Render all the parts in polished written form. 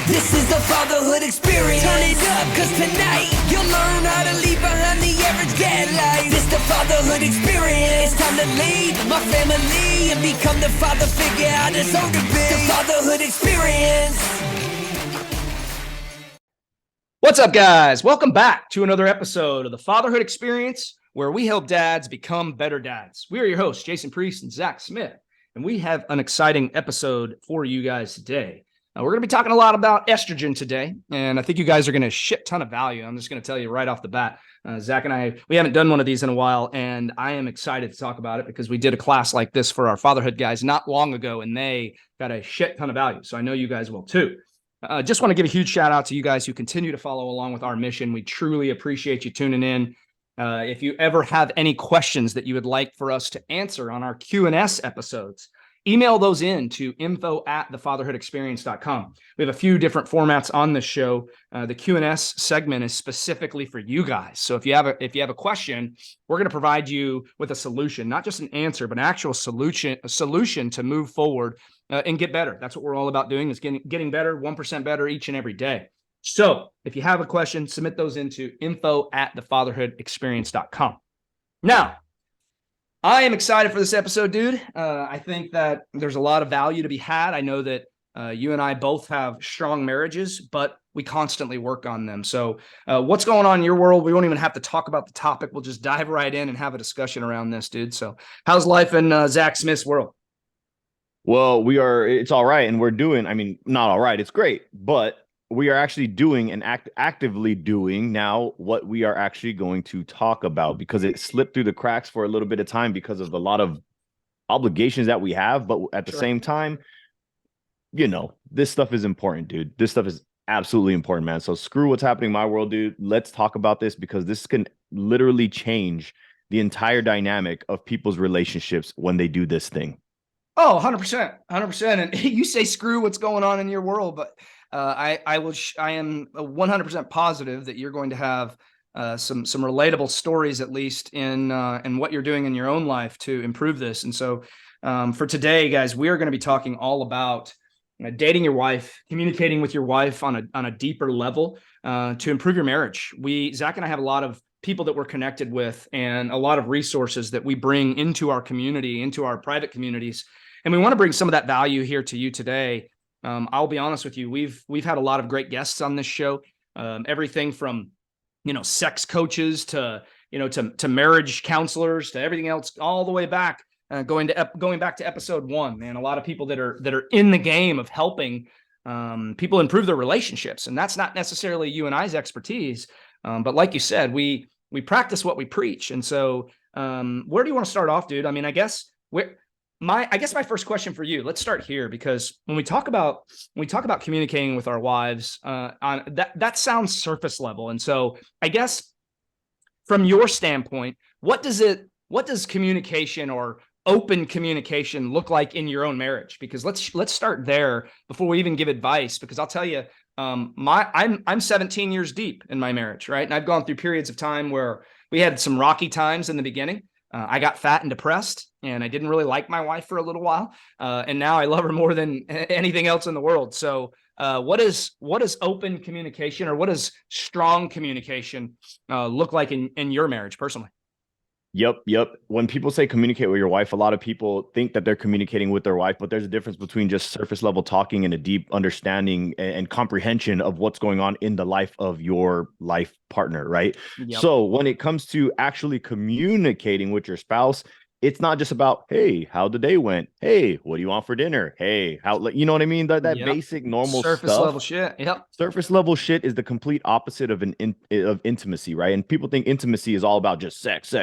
This is the Fatherhood Experience. Turn it up, cause tonight you'll learn how to leave behind the average dad life. This the Fatherhood Experience. It's time to lead my family and become the father figure I deserve to be. The Fatherhood Experience. What's up, guys? Welcome back to another episode of the Fatherhood Experience, where we help dads become better dads. We are your hosts, Jason Priest and Zach Smith, and we have an exciting episode for you guys today. We're going to be talking a lot about estrogen today, and I think you guys are going to shit ton of value. I'm just going to tell you right off the bat. Zach and I, we haven't done one of these in a while, and I am excited to talk about it because we did a class like this for our fatherhood guys not long ago, and they got a shit ton of value. So I know you guys will too. Just want to give a huge shout out to you guys who continue to follow along with our mission. We truly appreciate you tuning in. If you ever have any questions that you would like for us to answer on our Q&S episodes, email those in to info@thefatherhoodexperience.com. We have a few different formats on this show. The Q&S segment is specifically for you guys. So if you have a question, we're going to provide you with a solution, not just an answer, but an actual solution to move forward and get better. That's what we're all about doing, is getting better, 1% better each and every day. So if you have a question, submit those into info@thefatherhoodexperience.com. Now, I am excited for this episode, dude. I think that there's a lot of value to be had. I know that you and I both have strong marriages, but we constantly work on them. So what's going on in your world? We won't even have to talk about the topic. We'll just dive right in and have a discussion around this, dude. So how's life in Zach Smith's world? Well, it's all right. And we're doing, not all right. It's great, but we are actually doing and actively doing now what we are actually going to talk about, because it slipped through the cracks for a little bit of time because of a lot of obligations that we have. But at the same time, this stuff is important, dude. This stuff is absolutely important, man. So screw what's happening in my world, dude. Let's talk about this, because this can literally change the entire dynamic of people's relationships when they do this thing. Oh, 100%. And you say screw what's going on in your world, but I am 100% positive that you're going to have some relatable stories, at least in what you're doing in your own life to improve this. And so for today, guys, we are going to be talking all about dating your wife, communicating with your wife on a deeper level to improve your marriage. Zach and I have a lot of people that we're connected with and a lot of resources that we bring into our community, into our private communities. And we want to bring some of that value here to you today. I'll be honest with you. We've had a lot of great guests on this show. Everything from, sex coaches to marriage counselors to everything else, all the way back, going back to episode 1, man. A lot of people that are in the game of helping people improve their relationships. And that's not necessarily you and I's expertise. But like you said, we practice what we preach. And so where do you want to start off, dude? I guess my first question for you, let's start here, because when we talk about communicating with our wives, on that sounds surface level. And so I guess from your standpoint, what does communication or open communication look like in your own marriage? Because let's start there before we even give advice, because I'll tell you, I'm 17 years deep in my marriage, right? And I've gone through periods of time where we had some rocky times in the beginning. I got fat and depressed, and I didn't really like my wife for a little while. And now I love her more than anything else in the world. So what is open communication, or what does strong communication look like in your marriage personally? Yep. When people say communicate with your wife, a lot of people think that they're communicating with their wife, but there's a difference between just surface level talking and a deep understanding and comprehension of what's going on in the life of your life partner, right? Yep. So when it comes to actually communicating with your spouse, it's not just about, hey, how the day went? Hey, what do you want for dinner? Hey, you know what I mean? That Yep. Basic normal surface stuff. level shit. Yep. Surface level shit is the complete opposite of of intimacy, right? And people think intimacy is all about just sex.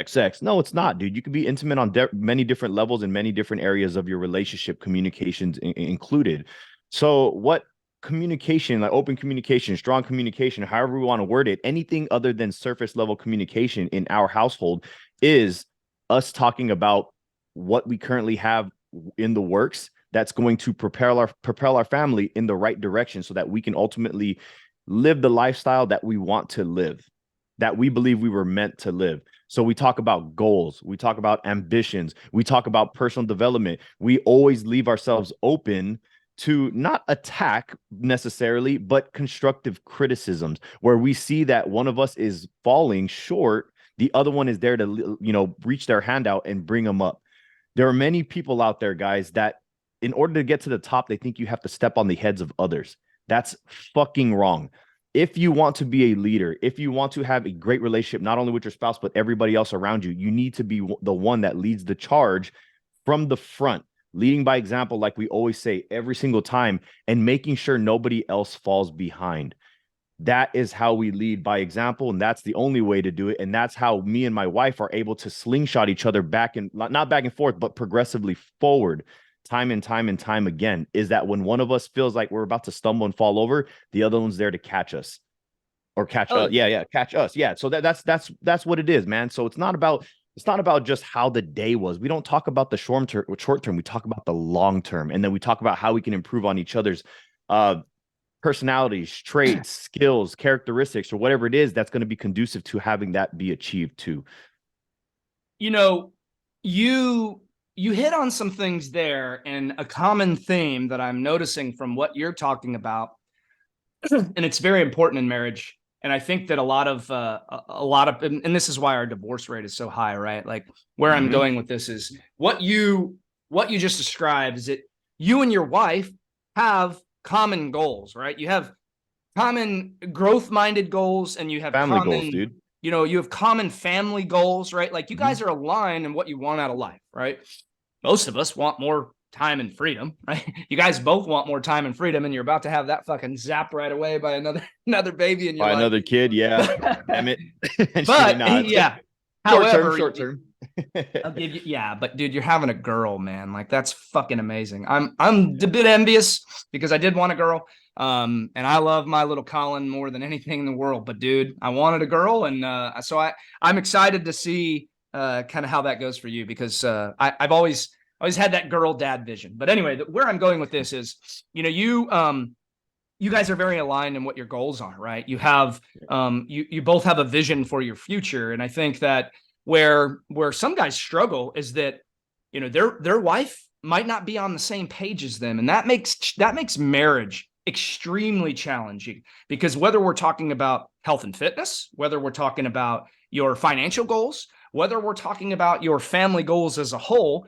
No, it's not, dude. You can be intimate on many different levels and many different areas of your relationship, communications included. So what communication, like open communication, strong communication, however we want to word it, anything other than surface level communication in our household is us talking about what we currently have in the works that's going to propel our family in the right direction, so that we can ultimately live the lifestyle that we want to live, that we believe we were meant to live. So we talk about goals, we talk about ambitions, we talk about personal development. We always leave ourselves open to not attack necessarily, but constructive criticisms where we see that one of us is falling short, the other one is there to, reach their hand out and bring them up. There are many people out there, guys, that in order to get to the top, they think you have to step on the heads of others. That's fucking wrong. If you want to be a leader, if you want to have a great relationship, not only with your spouse, but everybody else around you, you need to be the one that leads the charge from the front, leading by example, like we always say every single time, and making sure nobody else falls behind. That is how we lead by example, and that's the only way to do it. And that's how me and my wife are able to slingshot each other back and not back and forth, but progressively forward time and time and time again, is that when one of us feels like we're about to stumble and fall over, the other one's there to catch us or catch us. Yeah, catch us. Yeah. So that's what it is, man. So it's not about just how the day was. We don't talk about the short term. We talk about the long term, and then we talk about how we can improve on each other's personalities, traits, skills, characteristics, or whatever it is that's going to be conducive to having that be achieved too. You hit on some things there, and a common theme that I'm noticing from what you're talking about, and it's very important in marriage. And I think that a lot of, and this is why our divorce rate is so high, right? Like where I'm going with this is what you just described is that you and your wife have common goals, right? You have common growth-minded goals, and you have family goals, dude. You have common family goals, right? Like you guys are aligned in what you want out of life, right? Most of us want more time and freedom, right? You guys both want more time and freedom, and you're about to have that fucking zapped right away by another baby in your life. Another kid, yeah. Damn it. But yeah. Short term. I'll give you, but dude, you're having a girl, man. Like that's fucking amazing. I'm a bit envious because I did want a girl. And I love my little Colin more than anything in the world. But dude, I wanted a girl, and so I'm excited to see kind of how that goes for you, because I've always had that girl dad vision. But anyway, where I'm going with this is, you guys are very aligned in what your goals are, right? You have you both have a vision for your future, and I think that where some guys struggle is that their wife might not be on the same page as them, and that makes marriage extremely challenging, because whether we're talking about health and fitness, whether we're talking about your financial goals, whether we're talking about your family goals as a whole,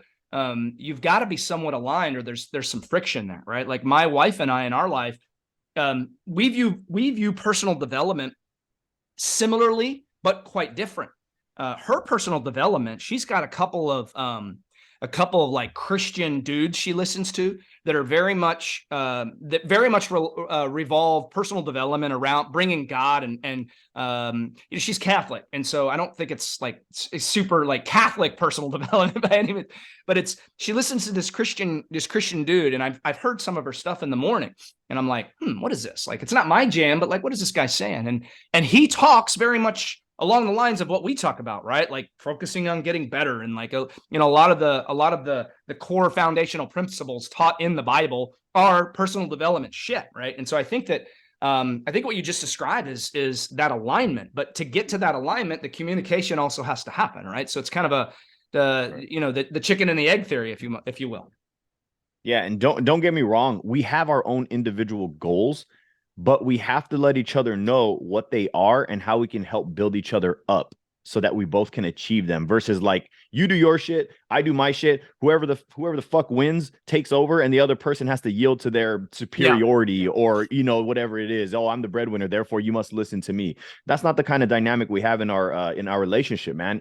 you've got to be somewhat aligned, or there's some friction there, right? Like my wife and I in our life, we view personal development similarly, but quite different. Her personal development, she's got a couple of like Christian dudes she listens to that are very much revolve personal development around bringing God, and she's Catholic, and so I don't think it's super like Catholic personal development by any means, but she listens to this Christian dude, and I've heard some of her stuff in the morning, and I'm like, what is this? Like, it's not my jam, but like, what is this guy saying? And he talks very much along the lines of what we talk about, right? Like focusing on getting better, and like a lot of the core foundational principles taught in the Bible are personal development shit, right? And so I think that I think what you just described is that alignment. But to get to that alignment, the communication also has to happen, right? So it's kind of the chicken and the egg theory, if you will. Yeah, and don't get me wrong, we have our own individual goals, but we have to let each other know what they are and how we can help build each other up so that we both can achieve them, versus like you do your shit, I do my shit, whoever the fuck wins takes over, and the other person has to yield to their superiority, or whatever it is. Oh, I'm the breadwinner, therefore you must listen to me. That's not the kind of dynamic we have in our relationship, man.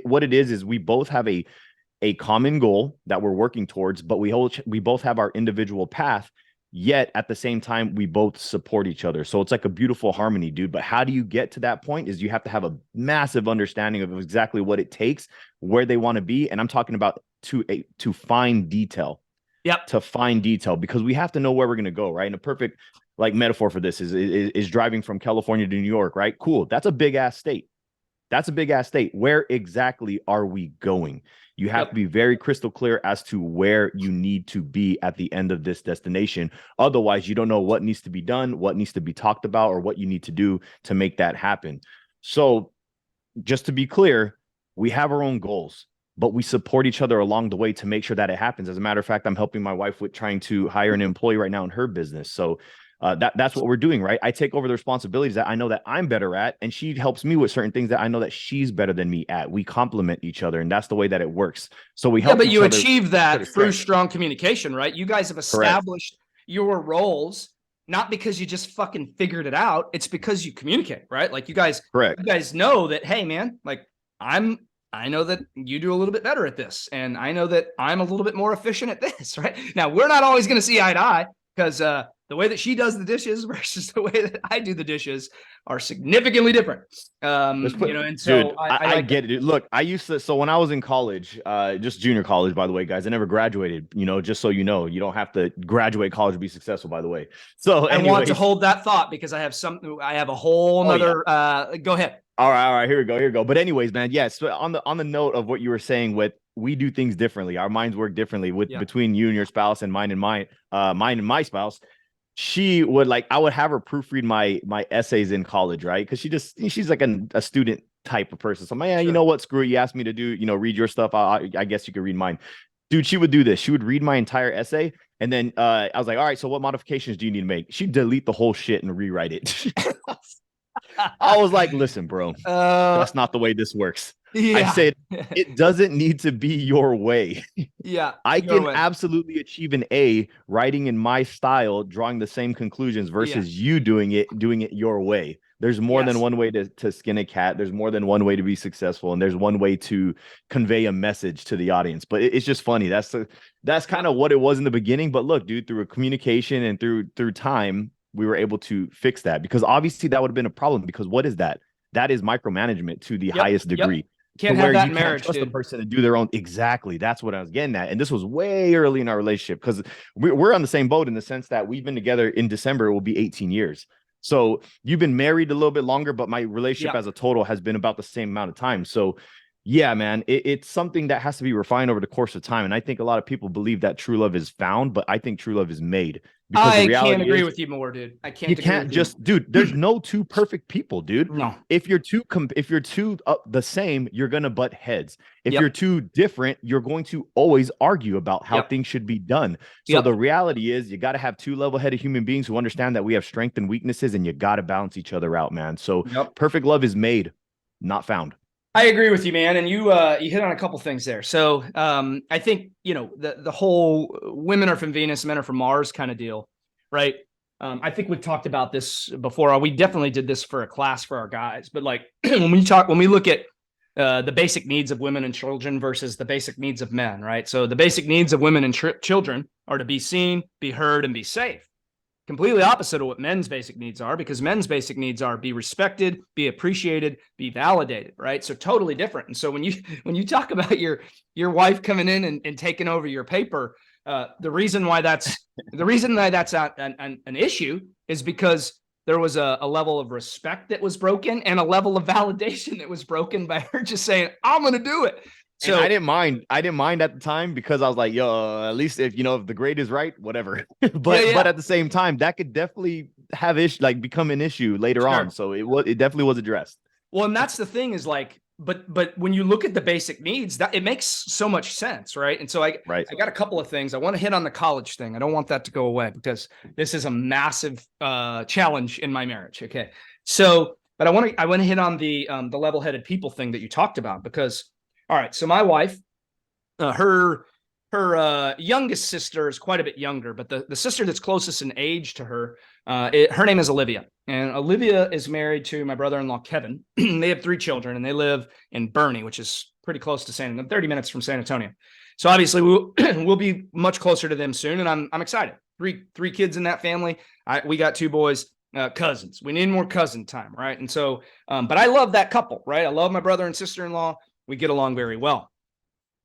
What it is we both have a common goal that we're working towards, but we both have our individual path. Yet at the same time, we both support each other. So it's like a beautiful harmony, dude. But how do you get to that point is you have to have a massive understanding of exactly what it takes, where they want to be. And I'm talking about to fine detail. Yep. To fine detail, because we have to know where we're going to go, right? And a perfect like metaphor for this is driving from California to New York, right? Cool. That's a big ass state. Where exactly are we going? You have to be very crystal clear as to where you need to be at the end of this destination. Otherwise, you don't know what needs to be done, what needs to be talked about, or what you need to do to make that happen. So just to be clear, we have our own goals, but we support each other along the way to make sure that it happens. As a matter of fact, I'm helping my wife with trying to hire an employee right now in her business. So that's what we're doing, right? I take over the responsibilities that I know that I'm better at, and she helps me with certain things that I know that she's better than me at. We complement each other, and that's the way that it works. So we help. But each you other achieve that through strength. strong communication, right? You guys have established your roles, not because you just fucking figured it out. It's because you communicate, right? Like you guys know that, hey man, like I know that you do a little bit better at this, and I know that I'm a little bit more efficient at this, right? Now, we're not always going to see eye to eye, because the way that she does the dishes versus the way that I do the dishes are significantly different. And so dude, I get it. Look, I used to, so when I was in college, just junior college, by the way, guys, I never graduated, just so you know, you don't have to graduate college to be successful, by the way. So I want to hold that thought because I have a whole nother, go ahead. All right. Here we go. But anyways, man, yes. So on the note of what you were saying with, we do things differently. Our minds work differently between you and your spouse and mine and my spouse. She would I would have her proofread my essays in college, right? Because she's like a student type of person. So I'm like, yeah, sure. You know what? Screw it. You asked me to do, read your stuff. I guess you could read mine. Dude, she would do this. She would read my entire essay. And then I was like, all right, so what modifications do you need to make? She'd delete the whole shit and rewrite it. I was like, listen, bro, that's not the way this works. Yeah. I said, it doesn't need to be your way. Yeah. I can absolutely achieve an A writing in my style, drawing the same conclusions versus you doing it your way. There's more than one way to skin a cat. There's more than one way to be successful. And there's one way to convey a message to the audience. But it's just funny. That's kind of what it was in the beginning. But look, dude, through a communication and through time, we were able to fix that, because obviously that would have been a problem, because what is that? That is micromanagement to the highest degree. Can't have that in marriage, trust the person to do their own. Exactly. That's what I was getting at. And this was way early in our relationship, because we're on the same boat in the sense that we've been together in December. It will be 18 years. So you've been married a little bit longer, but my relationship as a total has been about the same amount of time. So yeah, man, it's something that has to be refined over the course of time. And I think a lot of people believe that true love is found, but I think true love is made. I can't agree with you more, dude. I can't. You can't just, dude. There's no two perfect people, dude. No. If you're two the same, you're gonna butt heads. If you're two different, you're going to always argue about how things should be done. So the reality is, you got to have two level-headed human beings who understand that we have strengths and weaknesses, and you got to balance each other out, man. So perfect love is made, not found. I agree with you, man. And you hit on a couple things there. So I think, the whole women are from Venus, men are from Mars kind of deal, right? I think we've talked about this before. We definitely did this for a class for our guys. But like when we look at the basic needs of women and children versus the basic needs of men, right? So the basic needs of women and children are to be seen, be heard, and be safe. Completely opposite of what men's basic needs are, because men's basic needs are be respected, be appreciated, be validated, right? So totally different. And so when you talk about your wife coming in and taking over your paper, the reason why that's an issue is because there was a level of respect that was broken and a level of validation that was broken by her just saying, I'm going to do it. So and I didn't mind at the time, because I was like, yo, at least if the grade is right, whatever. But at the same time, that could definitely have become an issue later on. So it definitely was addressed. Well, and that's the thing is but when you look at the basic needs, that it makes so much sense, right? And so I got a couple of things. I want to hit on the college thing. I don't want that to go away, because this is a massive challenge in my marriage. Okay. So, but I want to hit on the level-headed people thing that you talked about, because all right, so my wife, her youngest sister is quite a bit younger, but the sister that's closest in age to her, her name is Olivia. And Olivia is married to my brother-in-law, Kevin. They have 3 children, and they live in Bernie, which is pretty close to 30 minutes from San Antonio. So obviously we'll be much closer to them soon, and I'm excited. Three kids in that family. We got 2 boys. Cousins. We need more cousin time, right? And so, but I love that couple, right? I love my brother and sister-in-law. We get along very well.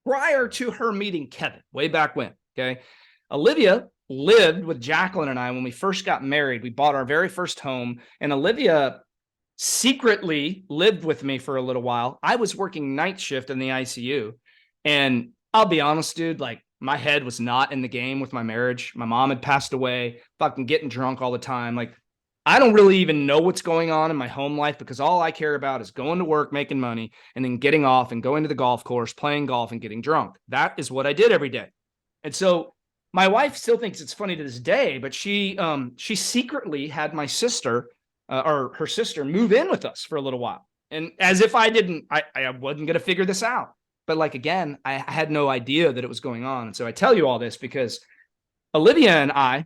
Prior to her meeting Kevin, way back when, okay, Olivia lived with Jacqueline and I when we first got married. We bought our very first home, and Olivia secretly lived with me for a little while. I was working night shift in the ICU, and I'll be honest, dude, like my head was not in the game with my marriage. My mom had passed away, fucking getting drunk all the time. Like I don't really even know what's going on in my home life because all I care about is going to work, making money, and then getting off and going to the golf course, playing golf and getting drunk. That is what I did every day. And so my wife still thinks it's funny to this day, but she secretly had my sister or her sister move in with us for a little while. And as if I wasn't going to figure this out. But like, again, I had no idea that it was going on. And so I tell you all this because Olivia and I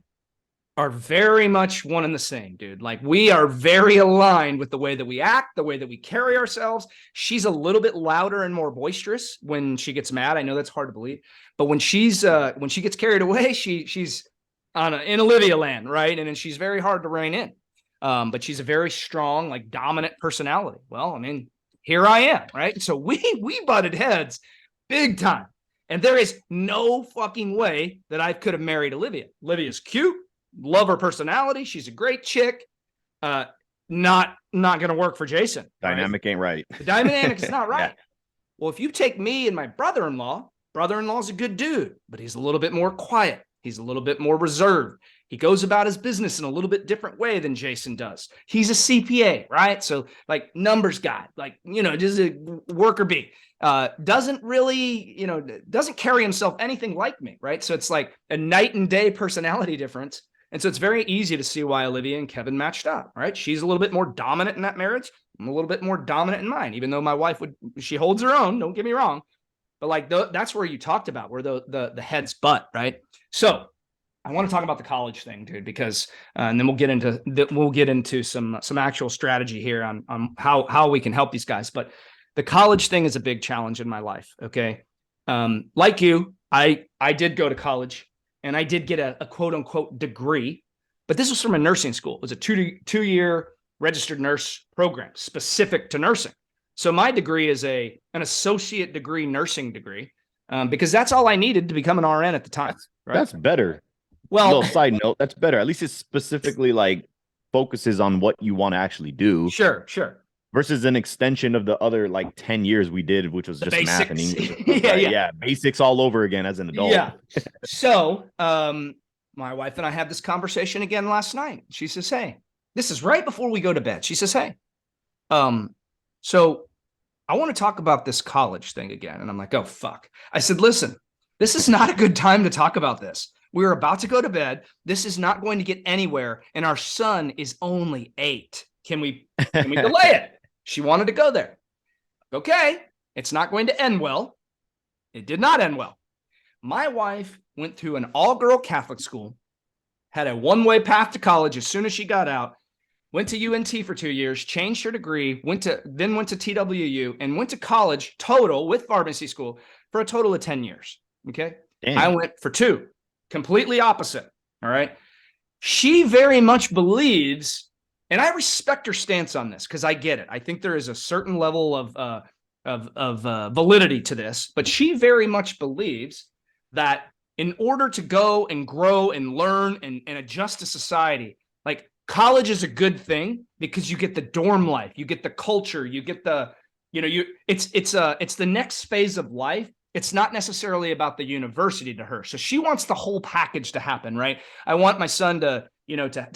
are very much one and the same, dude. Like, we are very aligned with the way that we act, the way that we carry ourselves. She's a little bit louder and more boisterous when she gets mad. I know that's hard to believe, but when she gets carried away, she's in Olivia land, right? And then she's very hard to rein in. But she's a very strong, like, dominant personality. Well, I mean, here I am, right? So we butted heads big time. And there is no fucking way that I could have married Olivia. Olivia's cute. Love her personality. She's a great chick. Not going to work for Jason. Dynamic ain't right. The dynamic is not right. Yeah. Well, if you take me and my brother-in-law's a good dude, but he's a little bit more quiet. He's a little bit more reserved. He goes about his business in a little bit different way than Jason does. He's a CPA, right? So, like, numbers guy, like, just a worker bee. Doesn't really, doesn't carry himself anything like me, right? So it's like a night and day personality difference. And so it's very easy to see why Olivia and Kevin matched up, right? She's a little bit more dominant in that marriage. I'm a little bit more dominant in mine, even though my wife she holds her own, don't get me wrong. But like, that's where you talked about where the heads butt, right? So I want to talk about the college thing, dude, because, and then we'll get into some actual strategy here on how we can help these guys. But the college thing is a big challenge in my life. Okay. Like you, I did go to college. And I did get a quote unquote degree, but this was from a nursing school. It was a two-year registered nurse program specific to nursing. So my degree is an associate degree nursing degree because that's all I needed to become an RN at the time. Right? That's better. Well, little side note, that's better. At least it specifically like focuses on what you want to actually do. Sure. Versus an extension of the other like 10 years we did, which was just basics. math and English. Yeah. Basics all over again as an adult. Yeah. So my wife and I had this conversation again last night. She says, hey, this is right before we go to bed. She says, hey, so I want to talk about this college thing again. And I'm like, oh, fuck. I said, listen, this is not a good time to talk about this. We're about to go to bed. This is not going to get anywhere. And our son is only 8. Can we delay it? She wanted to go there. Okay, it's not going to end well. It did not end well. My wife went to an all-girl Catholic school, had a one-way path to college as soon as she got out, went to UNT for 2 years, changed her degree, went to TWU, and went to college total with pharmacy school for a total of 10 years. Okay? Damn. I went for 2. Completely opposite. All right? She very much believes, and I respect her stance on this because I get it. I think there is a certain level of validity to this, but she very much believes that in order to go and grow and learn and adjust to society, like, college is a good thing because you get the dorm life, you get the culture, you get the, it's the next phase of life. It's not necessarily about the university to her. So she wants the whole package to happen, right? I want my son to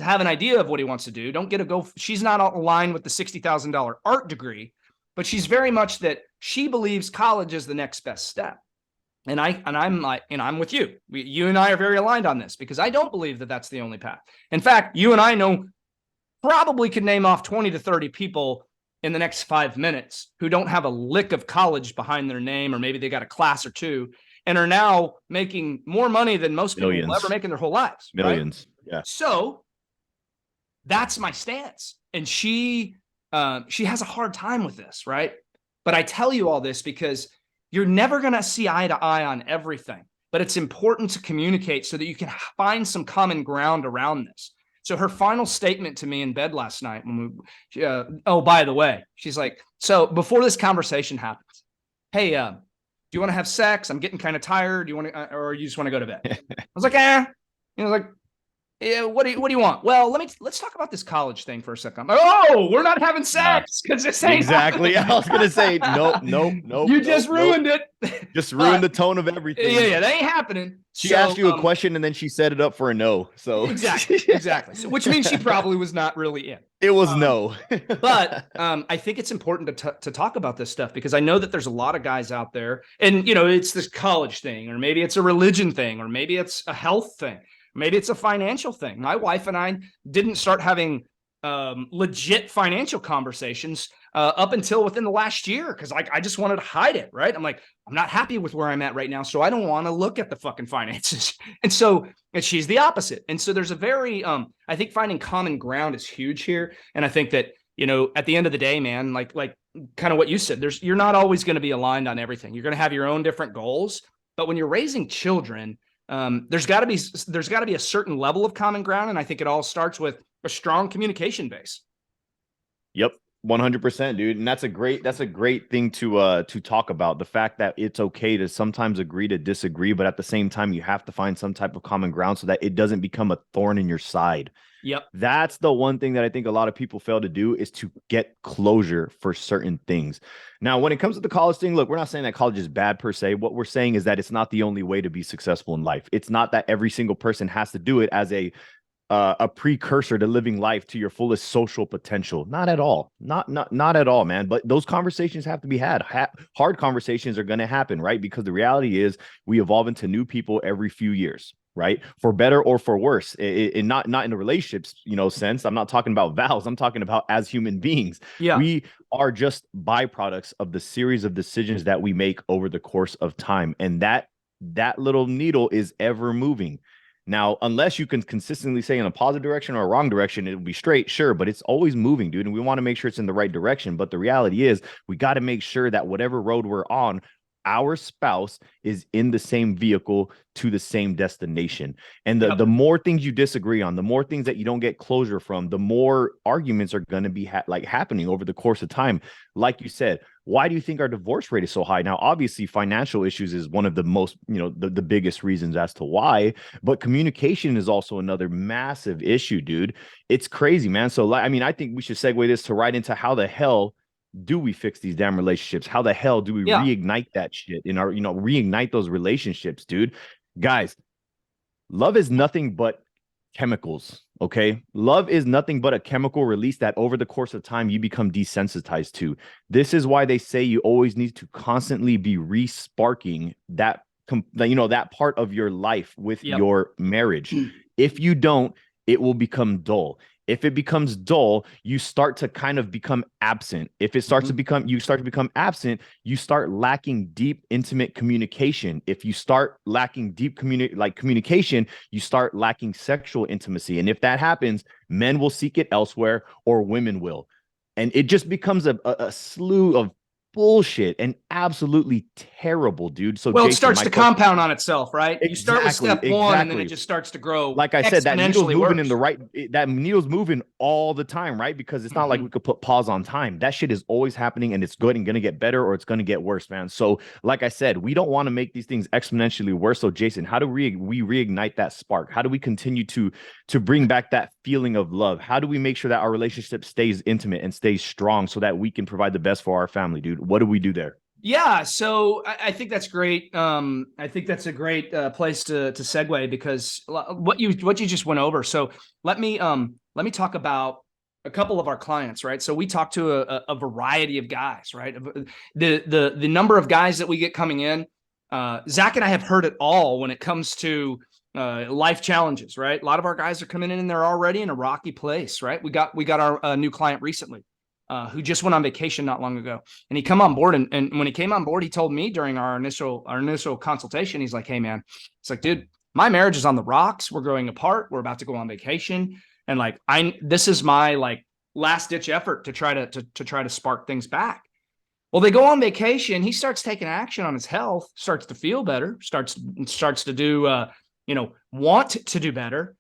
have an idea of what he wants to do. Don't get a go. She's not aligned with the $60,000 art degree, but she's very much that she believes college is the next best step. And I'm with you. You and I are very aligned on this because I don't believe that that's the only path. In fact, you and I probably could name off 20 to 30 people in the next 5 minutes who don't have a lick of college behind their name, or maybe they got a class or two and are now making more money than most people will ever make in their whole lives. Millions. Right? Yeah. So that's my stance. And she has a hard time with this, right? But I tell you all this because you're never going to see eye to eye on everything, but it's important to communicate so that you can find some common ground around this. So her final statement to me in bed last night, oh, by the way, she's like, so before this conversation happens, hey, do you want to have sex? I'm getting kind of tired. Do you want to, or you just want to go to bed? I was like, like, Yeah, what do you want? Well, let's talk about this college thing for a second. Oh, we're not having Nah, sex because this ain't exactly. happening. I was gonna say nope, nope, nope, You nope, just nope. ruined it. Just ruined But the tone of yeah, everything. that ain't happening. She asked So you a question and then she set it up for a no. So exactly. So which means she probably was not really in. it was no. But I think it's important to talk about this stuff because I know that there's a lot of guys out there, and it's this college thing, or maybe it's a religion thing, or maybe it's a health thing, maybe it's a financial thing. My wife and I didn't start having legit financial conversations up until within the last year because I just wanted to hide it, right? I'm like, I'm not happy with where I'm at right now, so I don't want to look at the fucking finances. And she's the opposite. And so there's a very, I think finding common ground is huge here. And I think that, at the end of the day, man, like kind of what you said, you're not always going to be aligned on everything. You're going to have your own different goals, but when you're raising children, there's got to be a certain level of common ground. And I think it all starts with a strong communication base. Yep. 100%, dude. And that's a great thing to talk about, the fact that it's okay to sometimes agree to disagree, but at the same time you have to find some type of common ground so that it doesn't become a thorn in your side. Yep. That's the one thing that I think a lot of people fail to do, is to get closure for certain things. Now, when it comes to the college thing, look, we're not saying that college is bad per se. What we're saying is that it's not the only way to be successful in life. It's not that every single person has to do it as a precursor to living life to your fullest social potential. Not at all. Not at all, man. But those conversations have to be had. Hard conversations are going to happen, right? Because the reality is we evolve into new people every few years, right? For better or for worse. Not in a relationships, sense. I'm not talking about vows. I'm talking about as human beings. Yeah. We are just byproducts of the series of decisions that we make over the course of time. And that little needle is ever moving. Now, unless you can consistently say in a positive direction or a wrong direction, it'll be straight, sure, but it's always moving, dude. And we want to make sure it's in the right direction. But the reality is we got to make sure that whatever road we're on, our spouse is in the same vehicle to the same destination. And the more things you disagree on, the more things that you don't get closure from, the more arguments are going to be happening over the course of time. Like you said, why do you think our divorce rate is so high? Now, obviously, financial issues is one of the most, the biggest reasons as to why, but communication is also another massive issue, dude. It's crazy, man. So, I think we should segue this to right into how the hell do we fix these damn relationships? How the hell do we reignite that shit in our, reignite those relationships, dude? Guys, love is nothing but chemicals. Okay. Love is nothing but a chemical release that over the course of time you become desensitized to. This is why they say you always need to constantly be re-sparking that part of your life with your marriage. If you don't, it will become dull. If it becomes dull, you start to kind of become absent. If it starts to become absent, you start lacking deep, intimate communication. If you start lacking deep communication, you start lacking sexual intimacy. And if that happens, men will seek it elsewhere or women will. And it just becomes a slew of bullshit and absolutely terrible, dude. So Jason, it starts to compound on itself, right? Exactly, you start with step one and then it just starts to grow. Like I said, that needle's moving in the right, that needle's moving all the time, right? Because it's not like we could put pause on time. That shit is always happening and it's good and going to get better or it's going to get worse, man. So like I said, we don't want to make these things exponentially worse. So Jason, how do we reignite that spark? How do we continue to bring back that feeling of love? How do we make sure that our relationship stays intimate and stays strong so that we can provide the best for our family, dude? What do we do there? Yeah, so I think that's great. I think that's a great place to segue because what you just went over. So let me talk about a couple of our clients, right? So we talk to a variety of guys, right? The number of guys that we get coming in, Zach and I have heard it all when it comes to life challenges, right? A lot of our guys are coming in and they're already in a rocky place, right? We got our new client recently. Who just went on vacation not long ago, and he come on board. And when he came on board, he told me during our initial consultation, he's like, "Hey man," it's like, "Dude, my marriage is on the rocks. We're growing apart. We're about to go on vacation, and this is my last ditch effort to try to spark things back." Well, they go on vacation. He starts taking action on his health, starts to feel better, starts to do want to do better.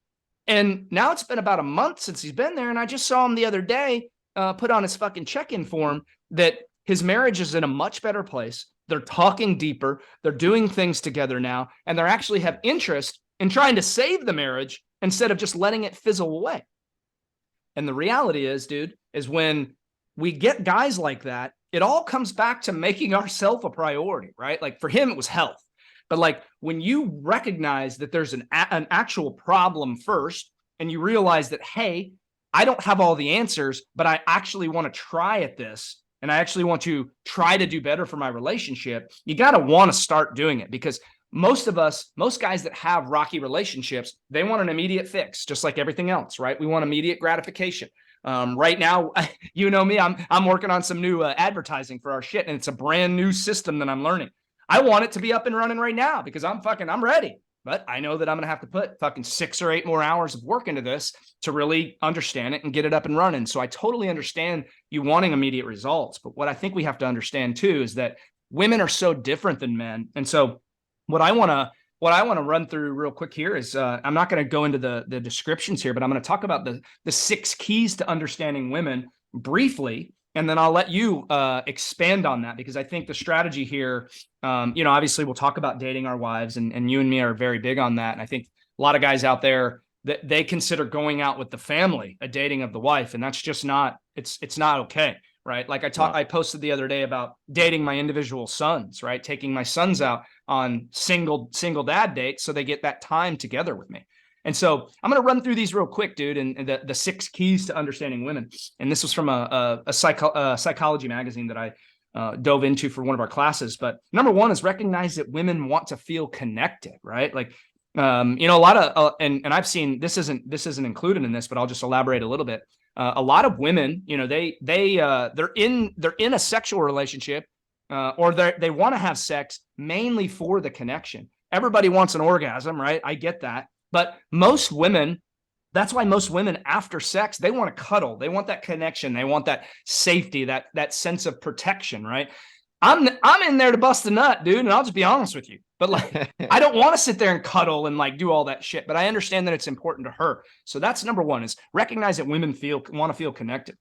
And now it's been about a month since he's been there, and I just saw him the other day. Put on his fucking check-in form that his marriage is in a much better place. They're talking deeper. They're doing things together now, and they actually have interest in trying to save the marriage instead of just letting it fizzle away. And the reality is, dude, is when we get guys like that, it all comes back to making ourselves a priority, right? Like for him, it was health. But like when you recognize that there's an actual problem first, and you realize that, hey, I don't have all the answers, but I actually want to try at this, and I actually want to try to do better for my relationship, you got to want to start doing it. Because most of us, most guys that have rocky relationships, they want an immediate fix, just like everything else, right? We want immediate gratification. Right now, you know me, I'm working on some new advertising for our shit, and it's a brand new system that I'm learning. I want it to be up and running right now because I'm ready. But I know that I'm going to have to put fucking 6 or 8 more hours of work into this to really understand it and get it up and running. So I totally understand you wanting immediate results. But what I think we have to understand too is that women are so different than men. And so what I want to run through real quick here is I'm not going to go into the descriptions here, but I'm going to talk about the 6 keys to understanding women briefly. And then I'll let you expand on that, because I think the strategy here, obviously we'll talk about dating our wives, and you and me are very big on that. And I think a lot of guys out there, that they consider going out with the family a dating of the wife, and that's just not, it's not okay, right? Like I posted the other day about dating my individual sons, right? Taking my sons out on single dad dates so they get that time together with me. And so I'm going to run through these real quick, dude, and the 6 keys to understanding women. And this was from a psychology magazine that I dove into for one of our classes. But number 1 is recognize that women want to feel connected, right? Like, a lot of, and I've seen, this isn't included in this, but I'll just elaborate a little bit. A lot of women, they're in a sexual relationship, or they want to have sex mainly for the connection. Everybody wants an orgasm, right? I get that. But most women, that's why most women after sex, they want to cuddle. They want that connection. They want that safety, that sense of protection, right? I'm in there to bust a nut, dude, and I'll just be honest with you. But like, I don't want to sit there and cuddle and like do all that shit, but I understand that it's important to her. So that's number 1, is recognize that women want to feel connected.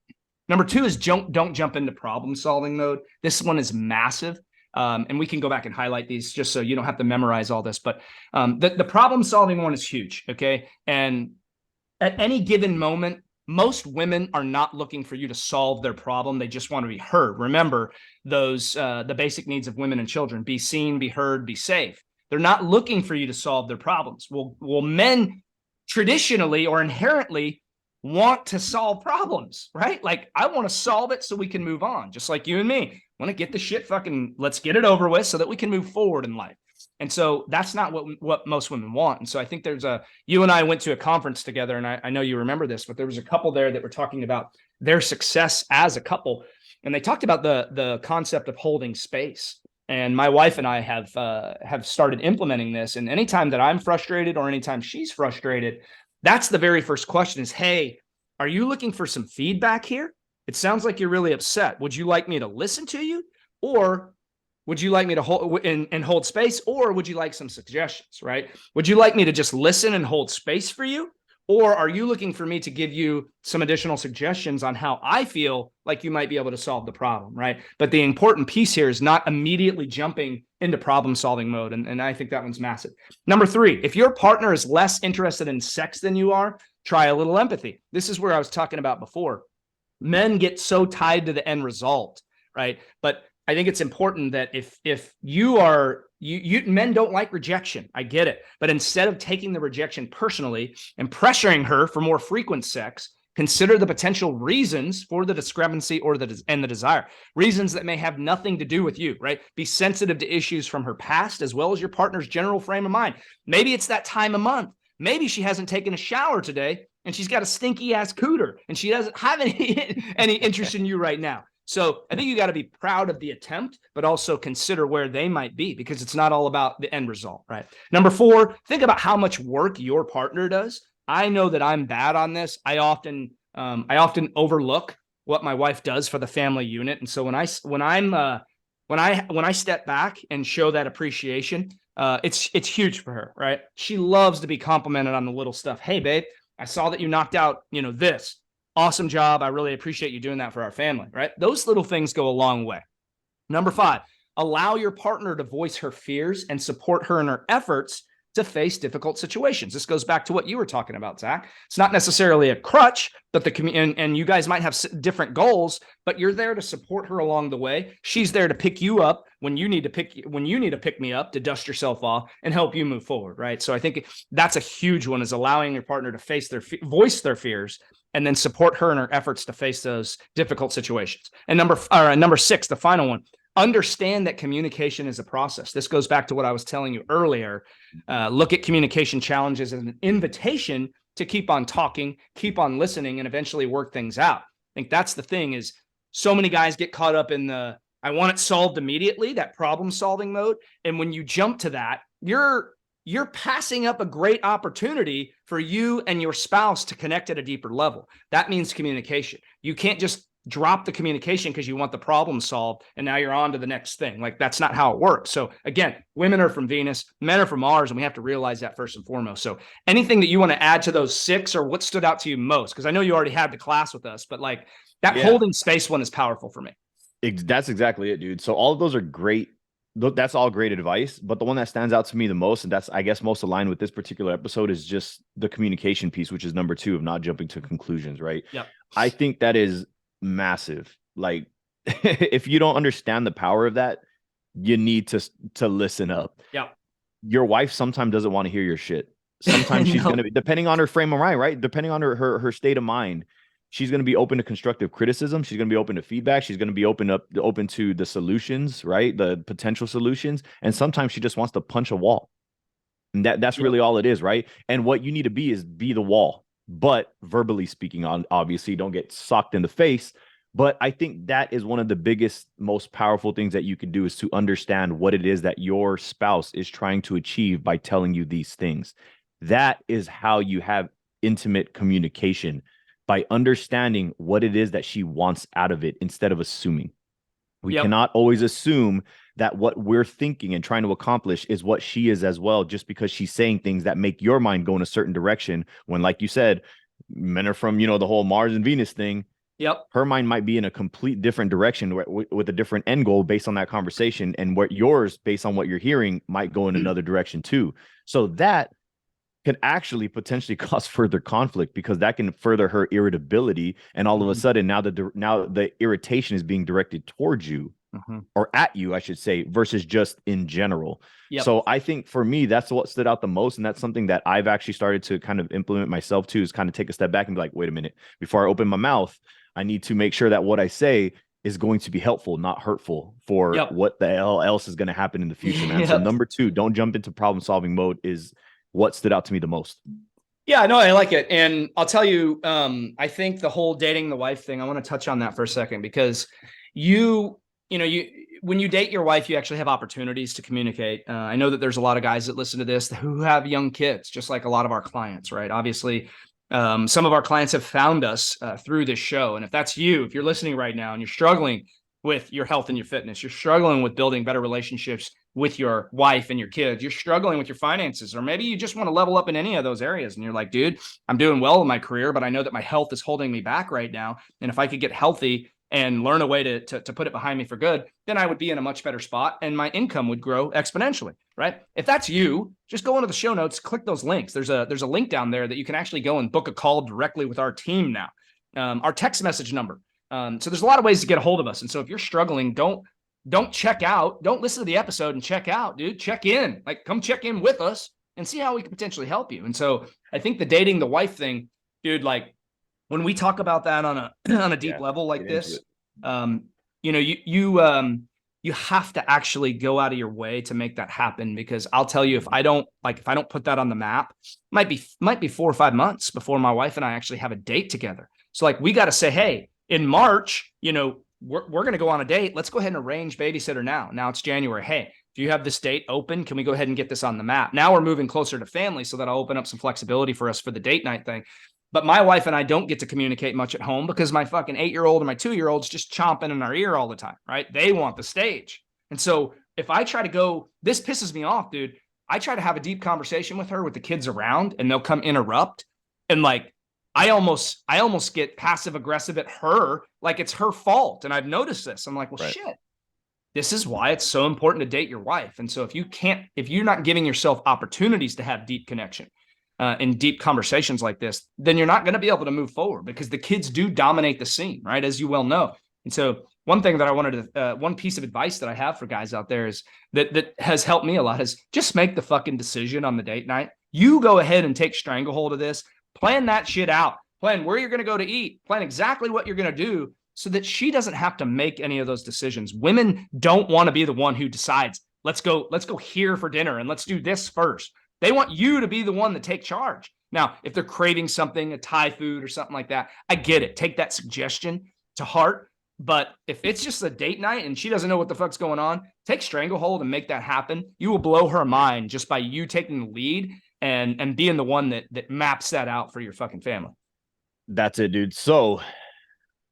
Number 2 is don't jump into problem solving mode. This one is massive. And we can go back and highlight these just so you don't have to memorize all this. But the problem solving one is huge. Okay. And at any given moment, most women are not looking for you to solve their problem. They just want to be heard. Remember those, the basic needs of women and children: be seen, be heard, be safe. They're not looking for you to solve their problems. Well, men traditionally or inherently want to solve problems, right? Like, I want to solve it so we can move on, just like you and me. Want to get the shit let's get it over with so that we can move forward in life. And so that's not what most women want. And so I think you and I went to a conference together, and I know you remember this, but there was a couple there that were talking about their success as a couple. And they talked about the concept of holding space. And my wife and I have started implementing this. And anytime that I'm frustrated or anytime she's frustrated, that's the very first question is, hey, are you looking for some feedback here? It sounds like you're really upset. Would you like me to listen to you? Or would you like me to hold space? Or would you like some suggestions, right? Would you like me to just listen and hold space for you? Or are you looking for me to give you some additional suggestions on how I feel like you might be able to solve the problem, right? But the important piece here is not immediately jumping into problem solving mode. And I think that one's massive. Number 3, if your partner is less interested in sex than you are, try a little empathy. This is where I was talking about before. Men get so tied to the end result, right? But I think it's important that if men don't like rejection, I get it. But instead of taking the rejection personally and pressuring her for more frequent sex, consider the potential reasons for the discrepancy and the desire. Reasons that may have nothing to do with you, right? Be sensitive to issues from her past as well as your partner's general frame of mind. Maybe it's that time of month. Maybe she hasn't taken a shower today and she's got a stinky ass cooter and she doesn't have any interest in you right now. So I think you got to be proud of the attempt, but also consider where they might be, because it's not all about the end result, right? Number 4, think about how much work your partner does. I know that I'm bad on this. I often overlook what my wife does for the family unit. And so when I step back and show that appreciation, it's huge for her, right? She loves to be complimented on the little stuff. Hey, babe, I saw that you knocked out, this. Awesome job. I really appreciate you doing that for our family, right? Those little things go a long way. Number 5, allow your partner to voice her fears and support her in her efforts to face difficult situations. This goes back to what you were talking about, Zach. It's not necessarily a crutch, but and you guys might have different goals, but you're there to support her along the way. She's there to pick you up when you need to pick me up, to dust yourself off and help you move forward, right? So I think that's a huge one, is allowing your partner to voice their fears, and then support her in her efforts to face those difficult situations. And number 6, the final one, understand that communication is a process. This goes back to what I was telling you earlier. Look at communication challenges as an invitation to keep on talking, keep on listening, and eventually work things out. I think that's the thing, is so many guys get caught up in the, I want it solved immediately, that problem solving mode. And when you jump to that, you're passing up a great opportunity for you and your spouse to connect at a deeper level. That means communication. You can't just drop the communication because you want the problem solved and now you're on to the next thing. Like, that's not how it works. So again, women are from Venus, men are from Mars, and we have to realize that first and foremost. So anything that you want to add to those 6, or what stood out to you most? Because I know you already had the class with us, but like that holding space one is powerful for me. That's exactly it, dude. So all of those are great. That's all great advice. But the one that stands out to me the most, and that's, I guess, most aligned with this particular episode, is just the communication piece, which is number 2 of not jumping to conclusions, right? Yeah. I think that is massive. Like, if you don't understand the power of that, you need to listen up. Yeah. Your wife sometimes doesn't want to hear your shit. Sometimes she's going to be, depending on her frame of mind, right? Depending on her state of mind, she's going to be open to constructive criticism. She's going to be open to feedback. She's going to be open to the solutions, right? The potential solutions. And sometimes she just wants to punch a wall. And that's really all it is, right? And what you need to be the wall. But verbally speaking, obviously, don't get socked in the face. But I think that is one of the biggest, most powerful things that you can do, is to understand what it is that your spouse is trying to achieve by telling you these things. That is how you have intimate communication, by understanding what it is that she wants out of it instead of assuming. We cannot always assume that what we're thinking and trying to accomplish is what she is as well, just because she's saying things that make your mind go in a certain direction. When, like you said, men are from, the whole Mars and Venus thing. Yep. Her mind might be in a complete different direction with a different end goal based on that conversation. And what yours, based on what you're hearing, might go in another direction too. So that can actually potentially cause further conflict, because that can further her irritability. And all of a sudden, now the irritation is being directed towards you, or at you, I should say, versus just in general. Yep. So I think for me, that's what stood out the most. And that's something that I've actually started to kind of implement myself too, is kind of take a step back and be like, wait a minute, before I open my mouth, I need to make sure that what I say is going to be helpful, not hurtful for what the hell else is going to happen in the future, man. So number 2, don't jump into problem solving mode, is what stood out to me the most. Yeah, no, I like it. And I'll tell you, I think the whole dating the wife thing, I want to touch on that for a second, because when you date your wife, you actually have opportunities to communicate. I know that there's a lot of guys that listen to this who have young kids, just like a lot of our clients, right? Obviously, some of our clients have found us through this show. And if that's you, if you're listening right now and you're struggling with your health and your fitness, you're struggling with building better relationships with your wife and your kids, you're struggling with your finances, or maybe you just want to level up in any of those areas. And you're like, dude, I'm doing well in my career, but I know that my health is holding me back right now. And if I could get healthy and learn a way to put it behind me for good, then I would be in a much better spot and my income would grow exponentially, right? If that's you, just go into the show notes, click those links. There's a link down there that you can actually go and book a call directly with our team now. Our text message number. So there's a lot of ways to get a hold of us. And so if you're struggling, don't check out. Don't listen to the episode and check out, dude. Check in. Like, come check in with us and see how we can potentially help you. And so I think the dating the wife thing, dude, like when we talk about that on a deep level like this, you have to actually go out of your way to make that happen. Because I'll tell you, if I don't put that on the map, might be 4 or 5 months before my wife and I actually have a date together. So like, we got to say, hey, in March, we're going to go on a date. Let's go ahead and arrange babysitter now. Now it's January. Hey, do you have this date open? Can we go ahead and get this on the map? Now we're moving closer to family, so that'll open up some flexibility for us for the date night thing. But my wife and I don't get to communicate much at home because my fucking 8-year-old and my 2-year-old's just chomping in our ear all the time, right? They want the stage. And so if I try to go, this pisses me off, dude. I try to have a deep conversation with her with the kids around and they'll come interrupt. And like, I almost get passive aggressive at her, like it's her fault. And I've noticed this. I'm like, well, shit, This is why it's so important to date your wife. And so if you're not giving yourself opportunities to have deep connection and deep conversations like this, then you're not going to be able to move forward, because the kids do dominate the scene, right? As you well know. And so one thing that I wanted to, one piece of advice that I have for guys out there is that has helped me a lot is just make the fucking decision on the date night. You go ahead and take stranglehold of this, plan that shit out, plan where you're going to go to eat, plan exactly what you're going to do, so that she doesn't have to make any of those decisions. Women don't want to be the one who decides, let's go here for dinner and let's do this first. They want you to be the one to take charge. Now, if they're craving something, a Thai food or something like that, I get it. Take that suggestion to heart. But if it's just a date night and she doesn't know what the fuck's going on, take stranglehold and make that happen. You will blow her mind just by you taking the lead and being the one that maps that out for your fucking family. That's it, dude. So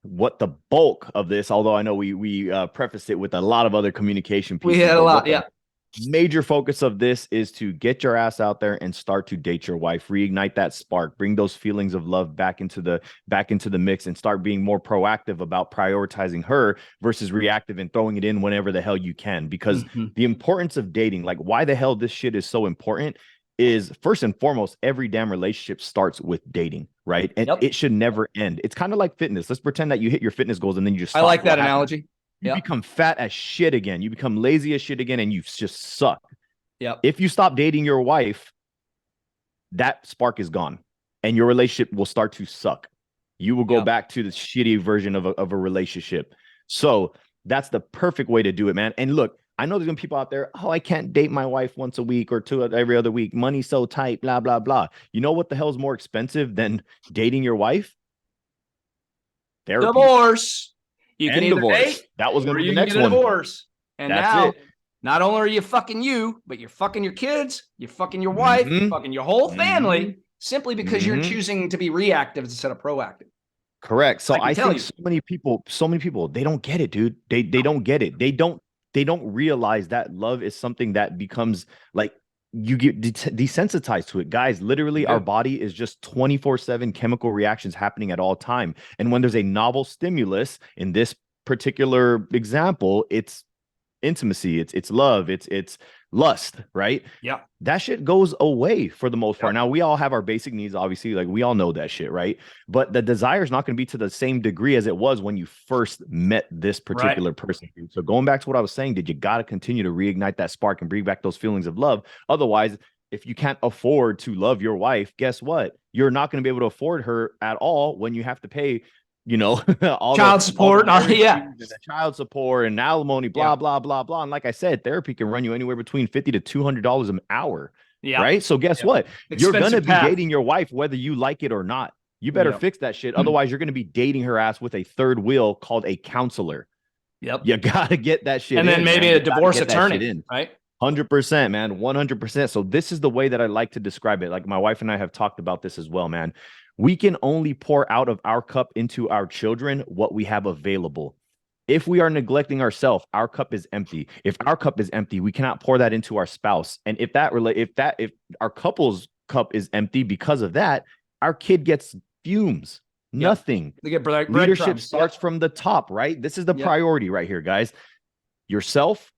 what the bulk of this, although I know we prefaced it with a lot of other communication pieces. We had a lot, yeah. Major focus of this is to get your ass out there and start to date your wife, reignite that spark, bring those feelings of love back into the mix, and start being more proactive about prioritizing her versus reactive and throwing it in whenever the hell you can. Because the importance of dating, like why the hell this shit is so important, is first and foremost, every damn relationship starts with dating, right? And it should never end. It's kind of like fitness. Let's pretend that you hit your fitness goals and then you just stop. I like that analogy. You become fat as shit again. You become lazy as shit again, and you just suck. Yep. If you stop dating your wife, that spark is gone, and your relationship will start to suck. You will go back to the shitty version of a relationship. So that's the perfect way to do it, man. And look, I know there's gonna be people out there, oh, I can't date my wife once a week or two every other week. Money's so tight, blah, blah, blah. You know what the hell is more expensive than dating your wife? Therapy. Divorce. You can either divorce. date, that was going to be the next one. Divorce. And now, not only are you fucking you, but you're fucking your kids, you're fucking your wife, you're fucking your whole family, simply because you're choosing to be reactive instead of proactive. Correct. So I think so many people, they don't get it, dude. They don't get it. They don't realize that love is something that becomes like, you get desensitized to it. Guys, literally our body is just 24/7 chemical reactions happening at all time. And when there's a novel stimulus, in this particular example, it's intimacy, it's love, it's lust, right? Yeah. That shit goes away for the most part. Now, we all have our basic needs, obviously, like we all know that shit, right? But the desire is not going to be to the same degree as it was when you first met this particular person. So going back to what I was saying, you got to continue to reignite that spark and bring back those feelings of love. Otherwise, if you can't afford to love your wife, guess what? You're not going to be able to afford her at all when you have to pay, you know, all child support, and the child support and alimony, blah, blah, blah, blah. And like I said, therapy can run you anywhere between $50 to $200 an hour. Right. So guess what? You're going to be dating your wife, whether you like it or not. You better fix that shit. Otherwise, you're going to be dating her ass with a third wheel called a counselor. Yep. You got to get that shit. And then maybe a divorce attorney, right? 100%, man. 100%. So this is the way that I like to describe it. Like my wife and I have talked about this as well, man. We can only pour out of our cup into our children what we have available. If we are neglecting ourselves, our cup is empty. If our cup is empty, we cannot pour that into our spouse. And if our couple's cup is empty because of that, our kid gets fumes. Nothing. They get leadership starts from the top, right? This is the priority right here, guys. Yourself,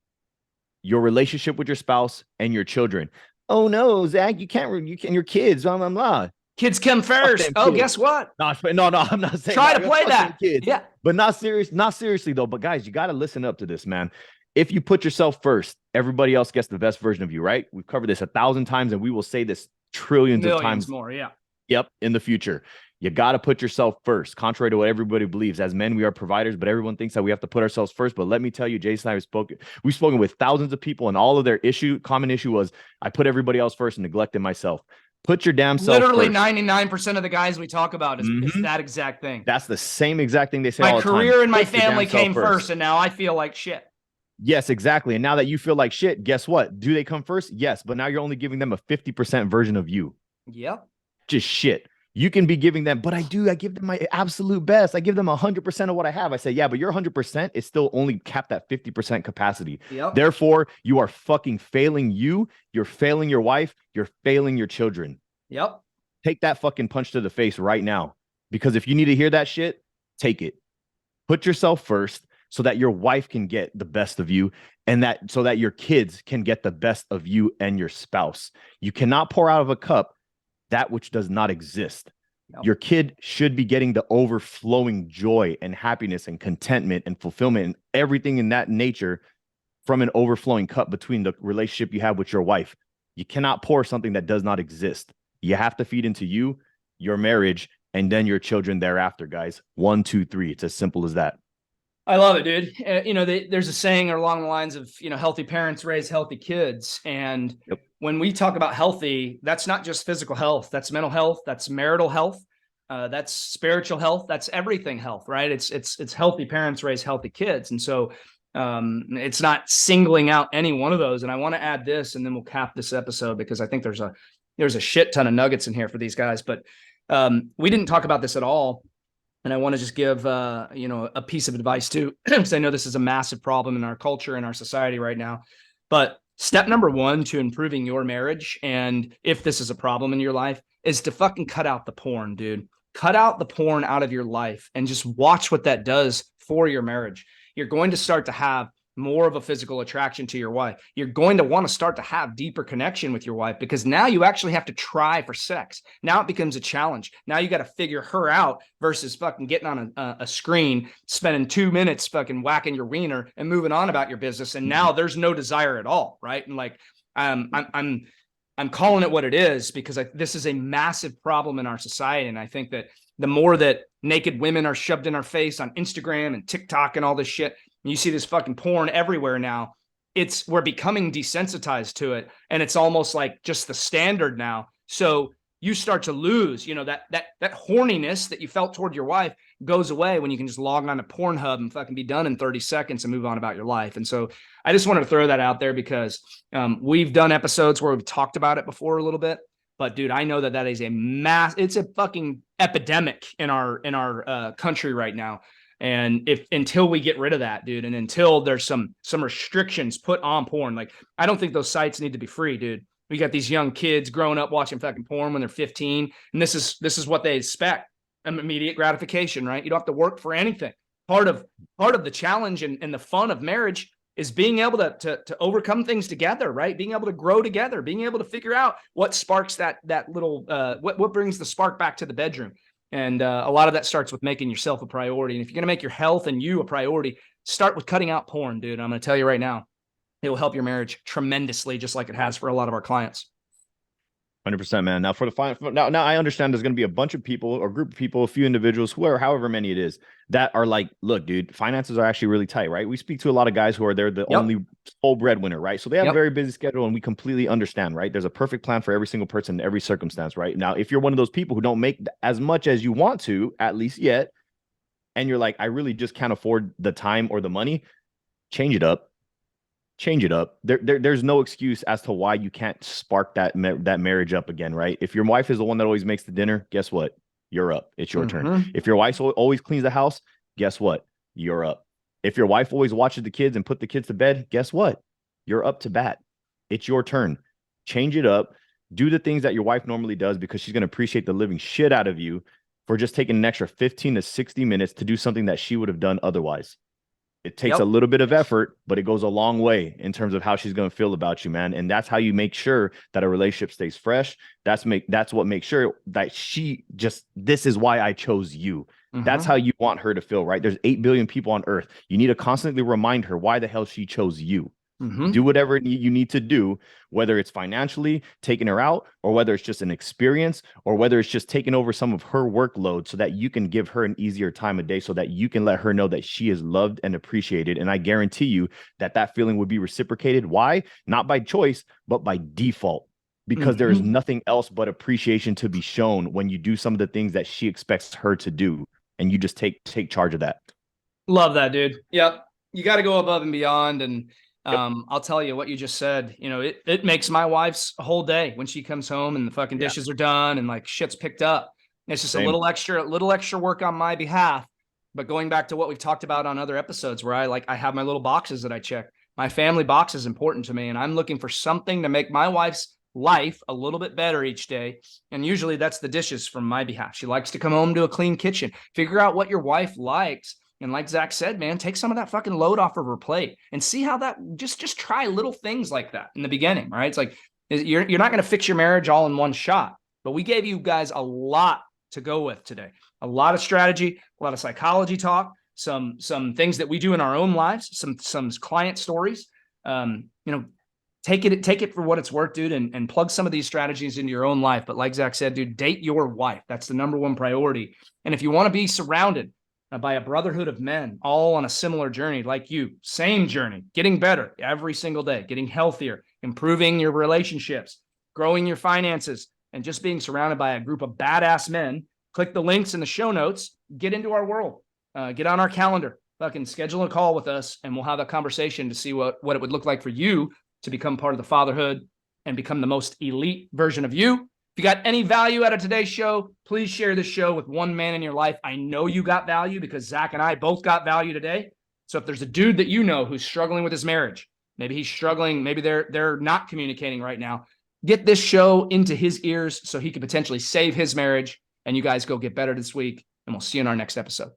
your relationship with your spouse, and your children. Oh no, Zach, you can't, your kids, blah, blah, blah. Kids come first. Oh, kids. Guess what? No, I'm not saying try to play that. Kids. Yeah, but not seriously though. But guys, you got to listen up to this, man. If you put yourself first, everybody else gets the best version of you, right? We've covered this 1,000 times, and we will say this trillions of times more. Yeah. Yep, in the future. You got to put yourself first, contrary to what everybody believes. As men, we are providers, but everyone thinks that we have to put ourselves first. But let me tell you, Jason and I we've spoken with thousands of people, and all of their common issue was, I put everybody else first and neglected myself. Put your damn self Literally first. 99% of the guys we talk about is that exact thing. That's the same exact thing they say my all the time. My career and my family came first, and now I feel like shit. Yes, exactly. And now that you feel like shit, guess what? Do they come first? Yes, but now you're only giving them a 50% version of you. Yep. Just shit. You can be giving them, but I give them my absolute best. I give them 100% of what I have. I say, yeah, but your 100% is still only capped at 50% capacity. Yep. Therefore, you are fucking failing you. You're failing your wife. You're failing your children. Yep. Take that fucking punch to the face right now. Because if you need to hear that shit, take it. Put yourself first. so that your wife can get the best of you, and that so that your kids can get the best of you and your spouse. You cannot pour out of a cup that which does not exist. Yep. Your kid should be getting the overflowing joy and happiness and contentment and fulfillment and everything in that nature from an overflowing cup between the relationship you have with your wife. You cannot pour something that does not exist. You have to feed into you, your marriage, and then your children thereafter, guys. 1, 2, 3. It's as simple as that. I love it, dude. There's a saying along the lines of, healthy parents raise healthy kids. And when we talk about healthy, that's not just physical health. That's mental health. That's marital health. That's spiritual health. That's everything health, right? It's healthy parents raise healthy kids. And so it's not singling out any one of those. And I want to add this, and then we'll cap this episode, because I think there's a shit ton of nuggets in here for these guys. But we didn't talk about this at all. And I want to just give, a piece of advice too, because I know this is a massive problem in our culture and our society right now. But step number 1 to improving your marriage, and if this is a problem in your life, is to fucking cut out the porn, dude. Cut out the porn out of your life and just watch what that does for your marriage. You're going to start to have more of a physical attraction to your wife. You're going to want to start to have deeper connection with your wife, because now you actually have to try for sex. Now it becomes a challenge. Now you got to figure her out versus fucking getting on a screen, spending 2 minutes fucking whacking your wiener and moving on about your business. And now there's no desire at all, right? And like, I'm calling it what it is, because this is a massive problem in our society. And I think that the more that naked women are shoved in our face on Instagram and TikTok and all this shit, and you see this fucking porn everywhere now, we're becoming desensitized to it. And it's almost like just the standard now. So you start to lose, that horniness that you felt toward your wife goes away when you can just log on to Pornhub and fucking be done in 30 seconds and move on about your life. And so I just wanted to throw that out there, because we've done episodes where we've talked about it before a little bit. But dude, I know that is it's a fucking epidemic in our country right now. And until we get rid of that, dude, and until there's some restrictions put on porn, like, I don't think those sites need to be free, dude. We got these young kids growing up watching fucking porn when they're 15, and this is what they expect: immediate gratification, right? You don't have to work for anything. Part of the challenge and the fun of marriage is being able to overcome things together, right? Being able to grow together, being able to figure out what sparks that little what brings the spark back to the bedroom. And a lot of that starts with making yourself a priority. And if you're going to make your health and you a priority, start with cutting out porn, dude. I'm going to tell you right now, it will help your marriage tremendously, just like it has for a lot of our clients. 100%, man. Now for the final, now I understand there's going to be a bunch of people or group of people, a few individuals, however many it is, that are like, look, dude, finances are actually really tight, right? We speak to a lot of guys who are the only sole breadwinner, right? So they have a very busy schedule, and we completely understand, right? There's a perfect plan for every single person in every circumstance, right? Now, if you're one of those people who don't make as much as you want to, at least yet, and you're like, I really just can't afford the time or the money, change it up. Change it up. There's no excuse as to why you can't spark that marriage up again, right? If your wife is the one that always makes the dinner, guess what? You're up. It's your turn. If your wife always cleans the house, guess what? You're up. If your wife always watches the kids and put the kids to bed, guess what? You're up to bat. It's your turn. Change it up. Do the things that your wife normally does, because she's going to appreciate the living shit out of you for just taking an extra 15 to 60 minutes to do something that she would have done otherwise. It takes a little bit of effort, but it goes a long way in terms of how she's going to feel about you, man. And that's how you make sure that a relationship stays fresh. That's what makes sure that this is why I chose you. That's how you want her to feel, right? There's 8 billion people on earth. You need to constantly remind her why the hell she chose you. Do whatever you need to do, whether it's financially taking her out, or whether it's just an experience, or whether it's just taking over some of her workload so that you can give her an easier time of day, so that you can let her know that she is loved and appreciated. And I guarantee you that feeling would be reciprocated. Why? Not by choice, but by default, because there is nothing else but appreciation to be shown when you do some of the things that she expects her to do, and you just take charge of that. Love that, dude. Yep. You got to go above and beyond. And I'll tell you what you just said, it makes my wife's whole day when she comes home and the fucking dishes are done and like shit's picked up. It's just a little extra work on my behalf. But going back to what we've talked about on other episodes, where I have my little boxes that I check. My family box is important to me, and I'm looking for something to make my wife's life a little bit better each day. And usually that's the dishes from my behalf. She likes to come home to a clean kitchen. Figure out what your wife likes And like Zach said, man, take some of that fucking load off of her plate and see how that just try little things like that in the beginning, right? It's like you're not going to fix your marriage all in one shot, but we gave you guys a lot to go with today. A lot of strategy, a lot of psychology talk, some things that we do in our own lives, some client stories. Take it for what it's worth, dude, and plug some of these strategies into your own life. But like Zach said, dude, date your wife. That's the number one priority. And if you want to be surrounded by a brotherhood of men, all on a similar journey like you, same journey, getting better every single day, getting healthier, improving your relationships, growing your finances, and just being surrounded by a group of badass men, click the links in the show notes, get into our world, get on our calendar, fucking schedule a call with us, and we'll have a conversation to see what it would look like for you to become part of the fatherhood and become the most elite version of you. If you got any value out of today's show, please share this show with one man in your life. I know you got value because Zach and I both got value today. So if there's a dude that you know who's struggling with his marriage, maybe he's struggling, maybe they're not communicating right now, get this show into his ears so he could potentially save his marriage, and you guys go get better this week, and we'll see you in our next episode.